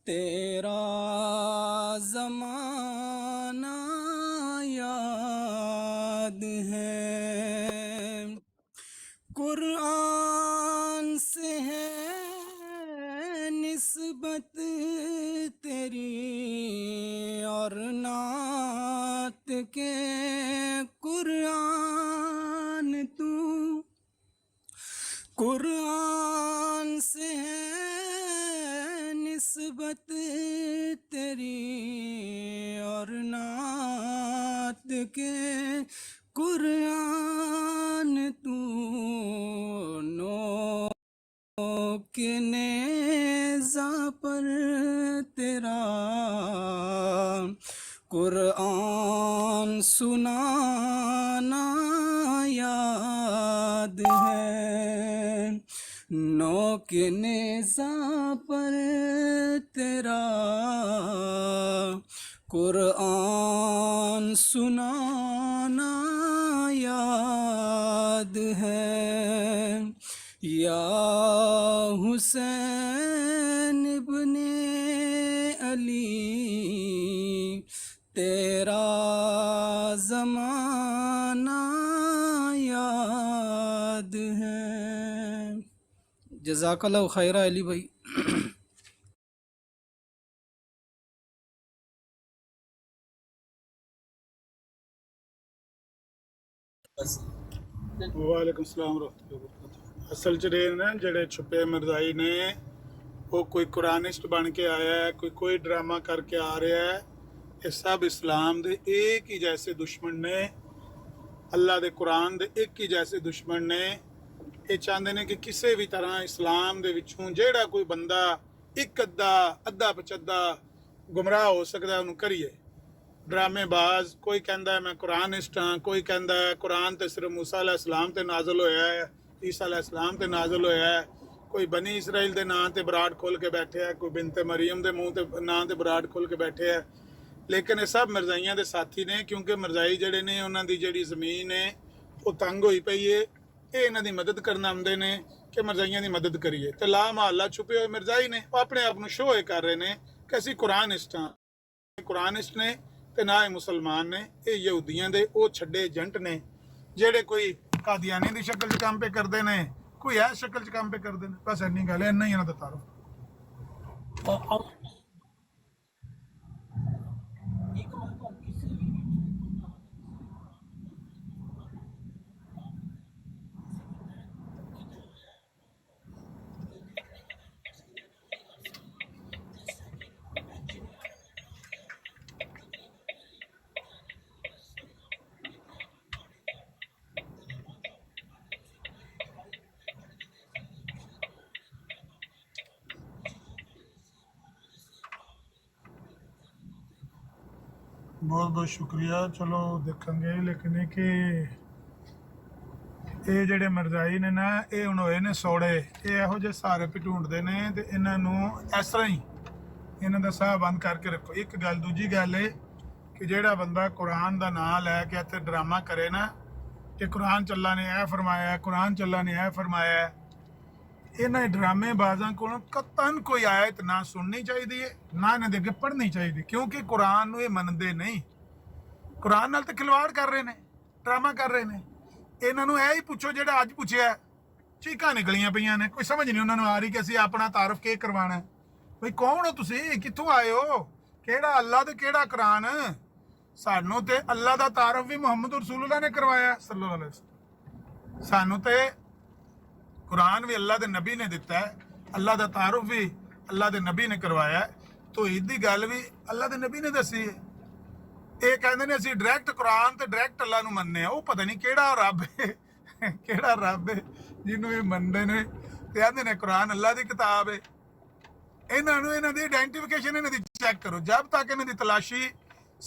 تیرا زمانہ یاد ہے، قرآن سے ہے نسبت تیری اور نعت کے قرآن تو، قرآن سے ہے نسبت تیری اور نعت کے قرآن تو، نوک نیزہ پر تیرا قرآن سنانا یاد ہے، نوک نیزہ پر تیرا قرآن سنانا یاد ہے، یا حسین ابن علی تیرا زمانہ یاد ہے۔ جزاک اللہ خیرہ علی بھائی۔ وعلیکم السلام ورحمۃ اللہ وبرکاتہ۔ اصل چ جڑے چھپے مرزائی نے وہ کوئی قرآنسٹ بن کے آیا ہے، کوئی ڈرامہ کر کے آ رہا ہے، یہ سب اسلام دے ایک ہی جیسے دشمن نے، اللہ دے قرآن دے ایک ہی جیسے دشمن نے۔ یہ چاہتے ہیں کہ کسی بھی طرح اسلام دے وچوں جیڑا کوئی بندہ ایک ادھا پچھا گمراہ ہو سکتا ہے انہوں کریے۔ ڈرامے باز، کوئی کہندا ہے میں قرآنسٹ ہاں، کوئی کہندا ہے قرآن تے صرف موسیٰ علیہ السلام تے نازل ہویا ہے، عیسیٰ علیہ السلام تے نازل ہویا ہے، کوئی بنی اسرائیل دے نام تے براڈ کھول کے بیٹھے ہے، کوئی بنت مریم دے منہ تے نام تے براڈ کھول کے بیٹھے ہے۔ لیکن یہ سب مرزائیاں دے ساتھی نے، کیونکہ مرزائی جڑے نے انہاں دی جڑی زمین ہے وہ تنگ ہوئی پئی ہے، یہ انہاں دی مدد کرنا آمدے نے کہ مرزائیاں دی مدد کریے، تے لا محالہ چھپے ہوئے مرزائی نے وہ اپنے آپ شو کر رہے نے کہ اسی قرآنسٹ ہاں۔ قرآنسٹ نے تے نہ مسلمان نے، یہ یہودیاں دے او چھڈے ایجنٹ نے جڑے کوئی قادیانی دی شکل چ کام پہ کردے نے، کوئی ایس شکل چ کام پہ کردے نے۔ بس اینی گل ہے، اینا ہی انہاں دا تعارف۔ بہت بہت شکریہ، چلو دیکھیں گے۔ لیکن یہ کہ یہ جڑے مرزائی نے نا، یہ ہوں ہوئے نے سوڑے، یہ یہو جے سہارے پہ ڈھونڈتے ہیں تو انہوں اس طرح ہی انہوں کا ساہ بند کر کے رکھو۔ ایک گل دوجی گل ہے کہ جیڑا بندہ قرآن دا نام لے کے اتنے ڈرامہ کرے نا کہ قرآن چلا نے اے فرمایا ہے، قرآن چلا نے اے فرمایا ہے، انہیں ڈرامے بازاں کو قطعاً کوئی آیت نہ سننی چاہیے نہ انہیں دے کے پڑھنی چاہیے، کیونکہ قرآن نو یہ منتے نہیں، قرآن نال تے کھلواڑ کر رہے ہیں، ڈرامہ کر رہے ہیں۔ انہوں یہ پوچھو جہاں اج پوچھا ہے، چیخاں نکلیاں پہ نے، کوئی سمجھ نہیں انہوں نے آ رہی کہ اسی اپنا تعارف کی کروانا ہے۔ بھائی کون ہو تسی، کتوں آئے ہو، کیڑا اللہ تے کیڑا قرآن؟ سانوں تے اللہ دا تعارف بھی محمد رسول اللہ نے کروایا صلی اللہ علیہ وسلم، سانوں تے قرآن بھی اللہ دے نبی نے دیتا ہے، اللہ دا تعارف بھی اللہ دے نبی نے کروایا ہے، تو عید دی گل بھی اللہ دے نبی نے دسی ہے۔ یہ کہتے ہیں اسی ڈائریکٹ قرآن تے ڈائریکٹ اللہ نو مننے ہیں، وہ پتہ نہیں کیڑا رب ہے کیڑا رب ہے جنہوں یہ منتے ہیں تے آندے نے قرآن اللہ دی کتاب ہے۔ انہوں دی آئیڈینٹیفیکیشن انہوں دی چیک کرو، جب تک انہوں دی تلاشی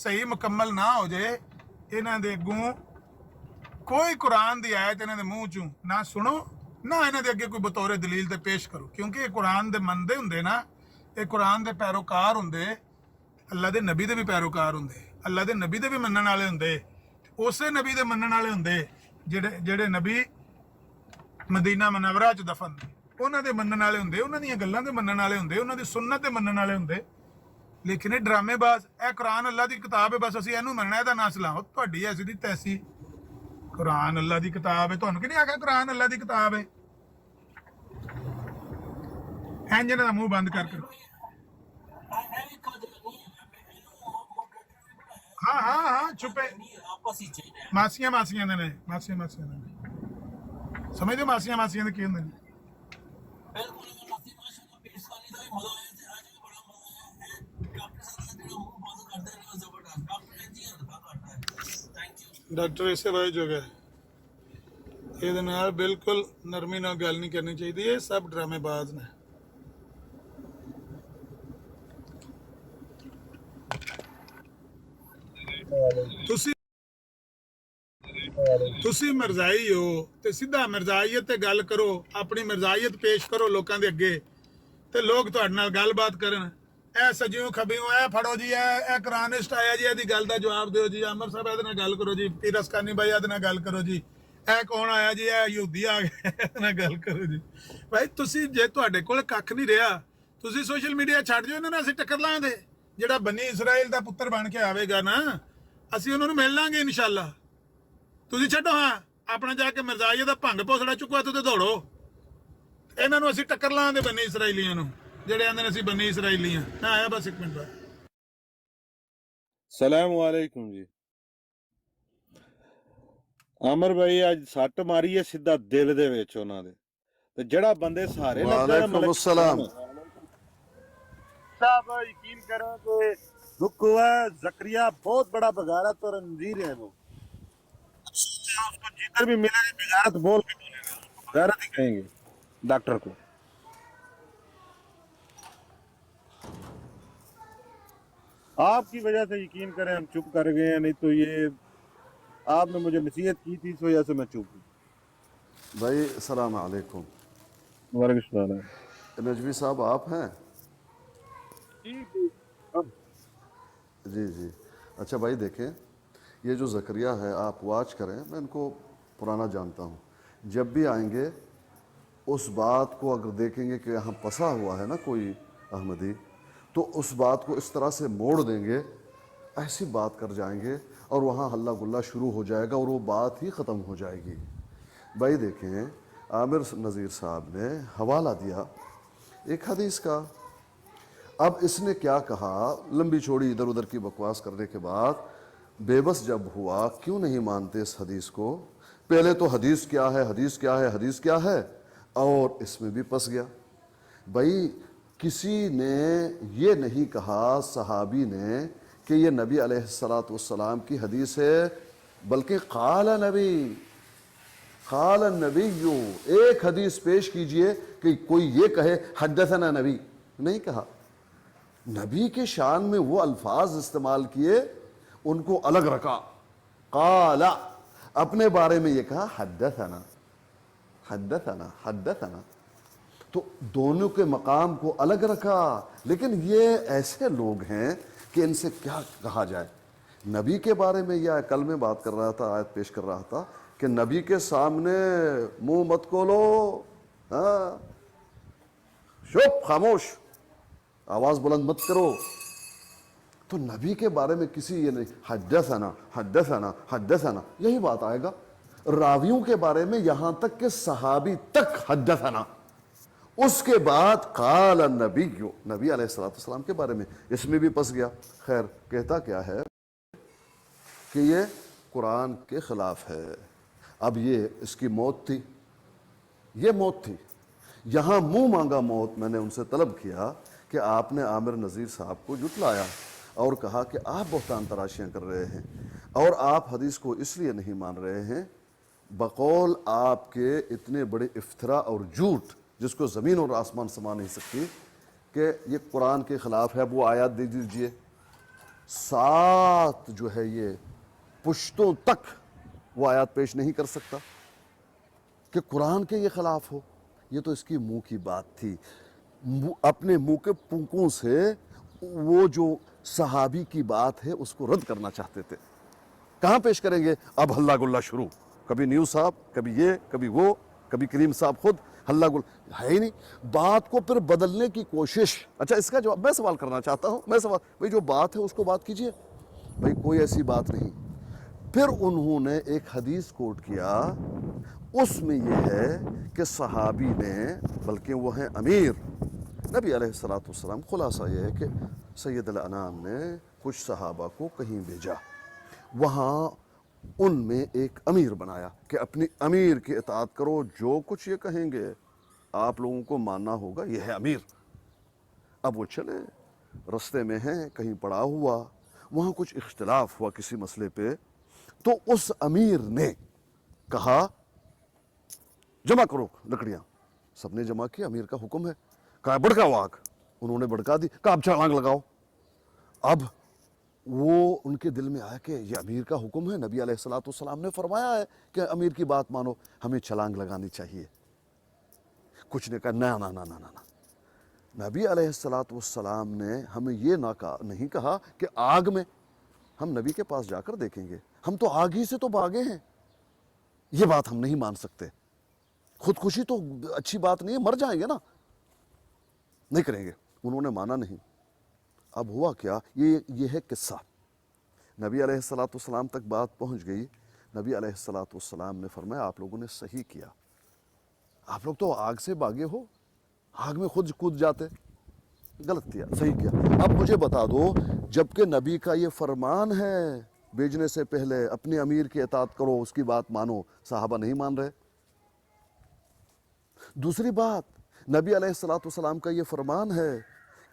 صحیح مکمل نہ ہو جائے انہوں دے اگوں کوئی قرآن دی آیت انہوں دے منہ چوں نہ سنو، نہ انہوں دے اگے کوئی بطور دلیل تے پیش کرو، کیونکہ یہ قرآن دے مندے ہوندے نا، یہ قرآن دے پیروکار ہوندے، اللہ دے نبی دے بھی پیروکار ہوندے، اللہ دے نبی دے بھی منن والے ہوندے، اسے نبی دے منن والے ہوندے جڑے نبی مدینہ منورہ چ دفن نے۔ ਉਹਨਾਂ ਦੇ ਮੰਨਣ ਵਾਲੇ ਹੁੰਦੇ, ਉਹਨਾਂ ਦੀਆਂ ਗੱਲਾਂ ਦੇ ਮੰਨਣ ਵਾਲੇ ਹੁੰਦੇ, ਉਹਨਾਂ ਦੀ ਸੁਨਨਤ ਦੇ ਮੰਨਣ ਵਾਲੇ ਹੁੰਦੇ। ਲੇਕਿਨ ਇਹ ਡਰਾਮੇਬਾਜ਼, ਇਹ ਕੁਰਾਨ ਅੱਲਾ ਦੀ ਕਿਤਾਬ ਹੈ, ਬਸ ਅਸੀਂ ਇਹਨੂੰ ਮੰਨਣਾ, ਇਹਦਾ ਨਾਂ ਸਲਾਮ। ਤੁਹਾਡੀ ਐਸੀ ਦੀ ਤੈਸੀ, ਕੁਰਾਨ ਅੱਲਾ ਦੀ ਕਿਤਾਬ ਹੈ, ਤੁਹਾਨੂੰ ਕਿ ਨਹੀਂ ਆਖਿਆ ਕੁਰਾਨ ਅੱਲਾ ਦੀ ਕਿਤਾਬ ਹੈ? ਇੰਜ ਇਹਨਾਂ ਦਾ ਮੂੰਹ ਬੰਦ ਕਰਕੇ ਹਾਂ ਹਾਂ ਹਾਂ ਛੁਪੇ ਮਾਸੀਆਂ ਮਾਸੀਆਂ ਦੇ ਨੇ, ਮਾਸੀਆਂ ਮਾਸੀਆਂ ਦੇ ਨੇ। ਸਮਝਦੇ ਹੋ ਮਾਸੀਆਂ ਮਾਸੀਆਂ ਦੇ ਕੀ ਹੁੰਦੇ ਨੇ? ਡਾਕਟਰ ਇਸੇ ਵਜ੍ਹਾ ਹੋ ਗਿਆ, ਇਹਦੇ ਨਾਲ ਬਿਲਕੁਲ ਨਰਮੀ ਨਾਲ ਗੱਲ ਨਹੀਂ ਕਰਨੀ ਚਾਹੀਦੀ, ਇਹ ਸਭ ਡਰਾਮੇਬਾਜ਼ ਨੇ। ਤੁਸੀਂ ਮਿਰਜ਼ਾਈ ਹੋ ਤੇ ਸਿੱਧਾ ਮਿਰਜ਼ਾਈਅਤ ਤੇ ਗੱਲ ਕਰੋ, ਆਪਣੀ ਮਿਰਜ਼ਾਈਅਤ ਪੇਸ਼ ਕਰੋ ਲੋਕਾਂ ਦੇ ਅੱਗੇ, ਤੇ ਲੋਕ ਤੁਹਾਡੇ ਨਾਲ ਗੱਲਬਾਤ ਕਰਨ। ਇਹ ਸਜਿਓ ਖਬਿਓ, ਇਹ ਫੜੋ ਜੀ, ਇਹ ਕੁਰਾਨਿਸਟ ਆਇਆ ਜੀ, ਇਹਦੀ ਗੱਲ ਦਾ ਜਵਾਬ ਦਿਓ ਜੀ, ਅਮਰ ਸਾਹਿਬ ਇਹਦੇ ਨਾਲ ਗੱਲ ਕਰੋ ਜੀ, ਪੀਰਸਕਾਨੀ ਭਾਈ ਇਹਦੇ ਨਾਲ ਗੱਲ ਕਰੋ ਜੀ, ਇਹ ਕੌਣ ਆਇਆ ਜੀ, ਇਹ ਯਹੂਦੀ ਆ ਗਿਆ, ਇਹਦੇ ਨਾਲ ਗੱਲ ਕਰੋ ਜੀ। ਭਾਈ ਤੁਸੀਂ ਜੇ ਤੁਹਾਡੇ ਕੋਲ ਕੱਖ ਨਹੀਂ ਰਿਹਾ, ਤੁਸੀਂ ਸੋਸ਼ਲ ਮੀਡੀਆ ਛੱਡ ਜਾਓ, ਇਹਨਾਂ ਨਾਲ ਅਸੀਂ ਟੱਕਰ ਲਾਂਗੇ। ਜਿਹੜਾ ਬਨੀ ਇਸਰਾਇਲ ਦਾ ਪੁੱਤਰ ਬਣ ਕੇ ਆਵੇਗਾ ਨਾ, ਅਸੀਂ ਉਹਨਾਂ ਨੂੰ ਮਿਲ ਲਾਂਗੇ ਇਨਸ਼ਾਅੱਲਾ। ਤੁਸੀਂ ਛੱਡੋ, ਹਾਂ ਆਪਣਾ ਜਾ ਕੇ ਮਿਰਜ਼ਾਈਆ ਦਾ ਭੰਗ ਪੋਸੜਾ ਚੁੱਕੋ ਤੇ ਦੌੜੋ। ਇਹਨਾਂ ਨੂੰ ਅਸੀਂ ਟੱਕਰ ਲਾਂਗੇ ਬਨੀ ਇਸਰਾਇਲੀਆਂ ਨੂੰ, ਜਿਹੜੇ ਆਂਦੇ ਨੇ ਅਸੀਂ ਬਨੀ ਇਸਰਾਇਲੀ ਹਾਂ। ਮੈਂ ਆਇਆ ਬਸ 1 ਮਿੰਟ ਬਾਅਦ। ਸਲਾਮ ਵਾਲੇਕੁਮ ਜੀ। ਅਮਰ ਭਾਈ ਅੱਜ ਸੱਟ ਮਾਰੀ ਹੈ ਸਿੱਧਾ ਦਿਲ ਦੇ ਵਿੱਚ ਉਹਨਾਂ ਦੇ, ਤੇ ਜਿਹੜਾ ਬੰਦੇ ਸਹਾਰੇ ਲੱਗਾ। ਵਾਲੇਕੁਮ अस्सलाम साहब यकीन करो कि दुख हुआ है, जकरिया बहुत बड़ा बगारत और अंजीर है वो, उसको जिधर भी मिलेगा बगारत बोल के बोलेगा, बगारत ही कहेंगे डॉक्टर को। आपकी वजह से यकीन करें हम चुप कर गए हैं, नहीं तो ये आपने मुझे नसीहत की थी, इस वजह से मैं चुप हूँ। भाई अस्सलाम वालेकुम। वालेकुम सलाम। नजवी साहब आप हैं? जी जी। अच्छा भाई देखें, ये जो ज़करिया है आप वाच करें, मैं इनको पुराना जानता हूँ। जब भी आएंगे उस बात को अगर देखेंगे कि यहाँ फंसा हुआ है ना कोई अहमदी, तो उस बात को इस तरह से मोड़ देंगे, ऐसी बात कर जाएंगे और वहाँ हल्ला गुल्ला शुरू हो जाएगा और वो बात ही ख़त्म हो जाएगी। भाई देखें, आमिर नज़ीर साहब ने हवाला दिया एक हदीस का। अब इसने क्या कहा, लंबी चौड़ी इधर उधर की बकवास करने के बाद बेबस जब हुआ, क्यों नहीं मानते इस हदीस को? पहले तो हदीस क्या है, हदीस क्या है, हदीस क्या है, और इसमें भी फंस गया। भाई किसी ने ये नहीं कहा, सहाबी ने, कि ये नबी अलैहिस्सलातु वस्सलाम की हदीस है, बल्कि क़ाल नबी, क़ाल नबीय्यु। एक हदीस पेश कीजिए कि कोई ये कहे हद्दसना नबी, नहीं कहा। नबी के शान में वो अल्फाज इस्तेमाल किए, उनको अलग रखा। क़ाला, अपने बारे में ये कहा हद्दसना, हद्दसना, हद्दसना, तो दोनों के मकाम को अलग रखा। लेकिन ये ऐसे लोग हैं कि इनसे क्या कहा जाए। नबी के बारे में, या कल मैं बात कर रहा था, आयत पेश कर रहा था कि नबी के सामने मुंह मत खोलो, हाँ, चुप, खामोश, आवाज़ बुलंद मत करो। तो नबी के बारे में किसी ये नहीं, हद्दसना, हद्दसना, हद्दसना, यही बात आएगा। रावियों के बारे में यहाँ तक कि सहाबी तक हद्दसना, उसके बाद काल नबी, नबी अलैहिस्सलाम के बारे में, इसमें भी फंस गया। खैर, कहता क्या है कि ये कुरान के ख़िलाफ़ है। अब ये इसकी मौत थी, ये मौत थी। यहाँ मुंह मांगा मौत मैंने उनसे तलब किया कि आपने आमिर नज़ीर साहब को जुटलाया और कहा कि आप बहतान तराशियाँ कर रहे हैं और आप हदीस को इसलिए नहीं मान रहे हैं, बकौल आपके इतने बड़े इफ्तरा और झूठ जिसको ज़मीन और आसमान समा नहीं सकती, कि ये कुरान के ख़िलाफ़ है। वो आयत दे दीजिए, 7 जो है ये पुश्तों तक वो आयत पेश नहीं कर सकता कि कुरान के ये ख़िलाफ़ हो। ये तो इसकी मुंह की बात थी, अपने मुंह के पुंकों से वो जो सहाबी की बात है उसको रद्द करना चाहते थे। कहाँ पेश करेंगे? अब हल्ला गुल्ला शुरू, कभी न्यूज़ साहब, कभी ये, कभी वो, कभी करीम साहब खुद, हल्ला गुल है ही नहीं, बात को फिर बदलने की कोशिश। अच्छा इसका जवाब मैं सवाल करना चाहता हूँ, मैं सवाल, भाई जो बात है उसको बात कीजिए, भाई कोई ऐसी बात नहीं। फिर उन्होंने एक हदीस कोट किया, उसमें यह है कि सहाबी ने, बल्कि वो हैं अमीर, नबी अलैहिस्सलातु वस्सलाम, खुलासा यह है कि सैयदुल अनाम ने कुछ सहाबा को कहीं भेजा, वहाँ उनमें एक अमीर बनाया कि अपनी अमीर की इताअत करो, जो कुछ ये कहेंगे आप लोगों को मानना होगा, ये है अमीर। अब वो चले, रास्ते में हैं, कहीं पड़ा हुआ, वहाँ कुछ इख्तिलाफ हुआ किसी मसले पे, तो उस अमीर ने कहा जमा करो लकड़ियाँ, सबने जमा किया, अमीर का हुक्म है, कहा भड़काओ आग, उन्होंने भड़का दी, कहा अब छलांग लगाओ। अब वो उनके दिल में आया कि ये अमीर का हुक्म है, नबी अलैहिस्सलातु वस्सलाम ने फरमाया है कि अमीर की बात मानो, हमें छलांग लगानी चाहिए। कुछ ने कहा ना ना ना ना ना ना, नबी अलैहिस्सलातु वस्सलाम ने हमें ये नहीं कहा कि आग में, हम नबी के पास जाकर देखेंगे, हम तो आग ही से तो भागे हैं, ये बात हम नहीं मान सकते, खुदकुशी तो अच्छी बात नहीं है, मर जाएंगे ना, नहीं करेंगे। उन्होंने माना नहीं। अब हुआ क्या, ये है किस्सा, नबी अलैहिस्सलातु वस्सलाम तक बात पहुंच गई। नबी अलैहिस्सलातु वस्सलाम ने फरमाया आप लोगों ने सही किया, आप लोग तो आग से भागे हो, आग में खुद कूद जाते, गलत किया, सही किया। अब मुझे बता दो, जबकि नबी का ये फरमान है भेजने से पहले अपने अमीर की इताअत करो, उसकी बात मानो, साहबा नहीं मान रहे। दूसरी बात, नबी अलैहिस्सलातु वस्सलाम का ये फरमान है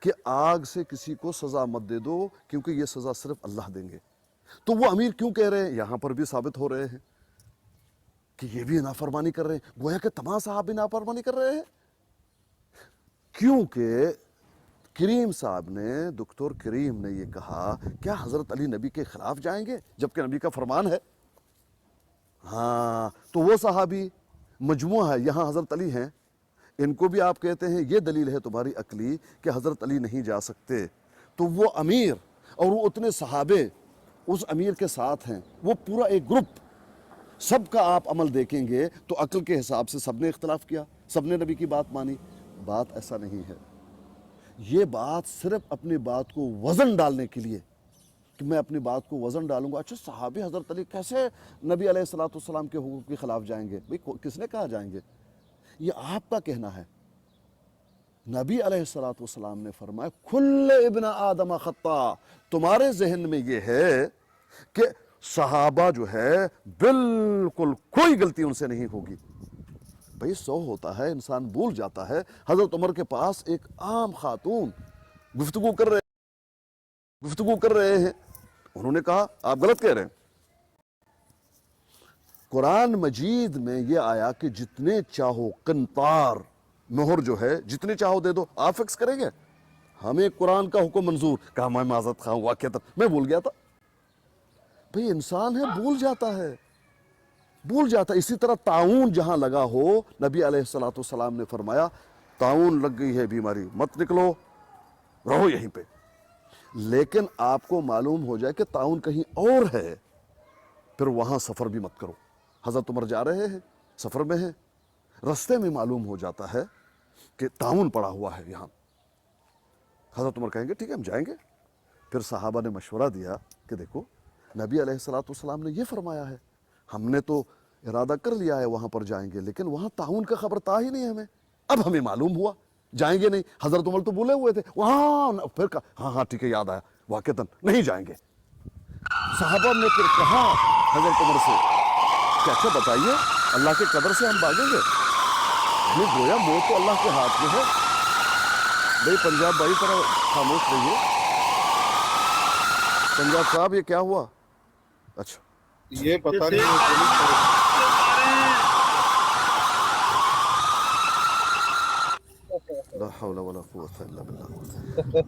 कि आग से किसी को सज़ा मत दे दो, क्योंकि ये सज़ा सिर्फ अल्लाह देंगे। तो वो अमीर क्यों कह रहे हैं, यहाँ पर भी साबित हो रहे हैं कि ये भी नाफरमानी कर रहे हैं, गोया कि तमाम साहब नाफरमानी कर रहे हैं, क्योंकि करीम साहब ने, डॉक्टर करीम ने ये कहा, क्या हज़रत अली नबी के खिलाफ जाएंगे जबकि नबी का फरमान है? हाँ, तो वो सहाबी मजमू है, यहाँ हज़रत अली हैं, इनको भी आप कहते हैं ये दलील है तुम्हारी अकली कि हज़रत अली नहीं जा सकते, तो वो अमीर और वो उतने सहाबे उस अमीर के साथ हैं, वो पूरा एक ग्रुप, सबका आप अमल देखेंगे तो अक्ल के हिसाब से सबने इख्तलाफ किया, सबने नबी की बात मानी। बात ऐसा नहीं है, ये बात सिर्फ अपनी बात को वज़न डालने के लिए कि मैं अपनी बात को वज़न डालूंगा, अच्छा सहाबे हज़रत अली कैसे नबी अलैहिस्सलातु वस्सलाम के हुक्म के खिलाफ जाएंगे? भाई किसने कहा जाएंगे? ये आपका कहना है। नबी अलैहिस्सलातु वस्सलाम ने फरमाया कुल्ल इब्न आदम खत्ता, तुम्हारे जहन में ये है कि सहाबा जो है बिल्कुल कोई गलती उनसे नहीं होगी। भाई 100 होता है, इंसान भूल जाता है। हजरत उमर के पास एक आम खातून गुफ्तगू कर रहे हैं, उन्होंने कहा आप गलत कह रहे हैं। कुरान मजीद में ये आया कि जितने चाहो किंतार मोहर जो है जितने चाहो दे दो, आप फिक्स करेंगे, हमें कुरान का हुक्म मंजूर। कहा मैं माजरत खां वाक़ता मैं भूल गया था। भाई इंसान है, भूल जाता। इसी तरह ताउन जहां लगा हो, नबी अलैहिस्सलातु वस्सलाम ने फरमाया ताउन लग गई है बीमारी, मत निकलो, रहो यहीं पे। लेकिन आपको मालूम हो जाए कि ताउन कहीं और है, फिर वहां सफर भी मत करो। हजरत उमर जा रहे हैं, सफर में हैं, रास्ते में मालूम हो जाता है कि ताउन पड़ा हुआ है यहाँ। हजरत उमर कहेंगे ठीक है हम जाएंगे। फिर सहाबा ने मशवरा दिया कि देखो नबी अलैहिस्सलातु वस्सलाम ने ये फरमाया है, हमने तो इरादा कर लिया है वहाँ पर जाएंगे, लेकिन वहाँ ताउन का खबर था ही नहीं हमें, अब हमें मालूम हुआ जाएंगे नहीं। हजरत उमर तो बोले हुए थे वहाँ, फिर कहा हाँ ठीक है याद आया वाक़तन नहीं जाएंगे। सहाबा ने फिर कहा हजरत उमर से कि अच्छा बताइए अल्लाह के कदर से हम भागेंगे? ये गोया मौत तो अल्लाह के हाथ में है। भाई पंजाब भाई तरह खामोश रहिए। पंजाब साहब ये क्या हुआ? अच्छा ये पता नहीं ला हौला वला कुव्वता इल्ला बिल्लाह।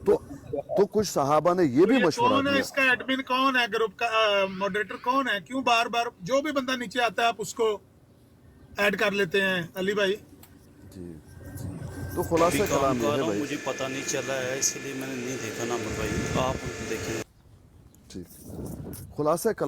तो कुछ सहाबा ने ये भी मशवरा कौन है दिया। इसका एडमिन, कौन है ग्रुप का मॉडरेटर, कौन है? क्यों बार बार जो भी बंदा नीचे आता है आप उसको ऐड कर लेते हैं? अली भाई जी तो खुलासा कलाम ये है भाई, मुझे पता नहीं चला है इसलिए मैंने नहीं देखा नंबर भाई, आप देखें। ठीक खुलासा कलाम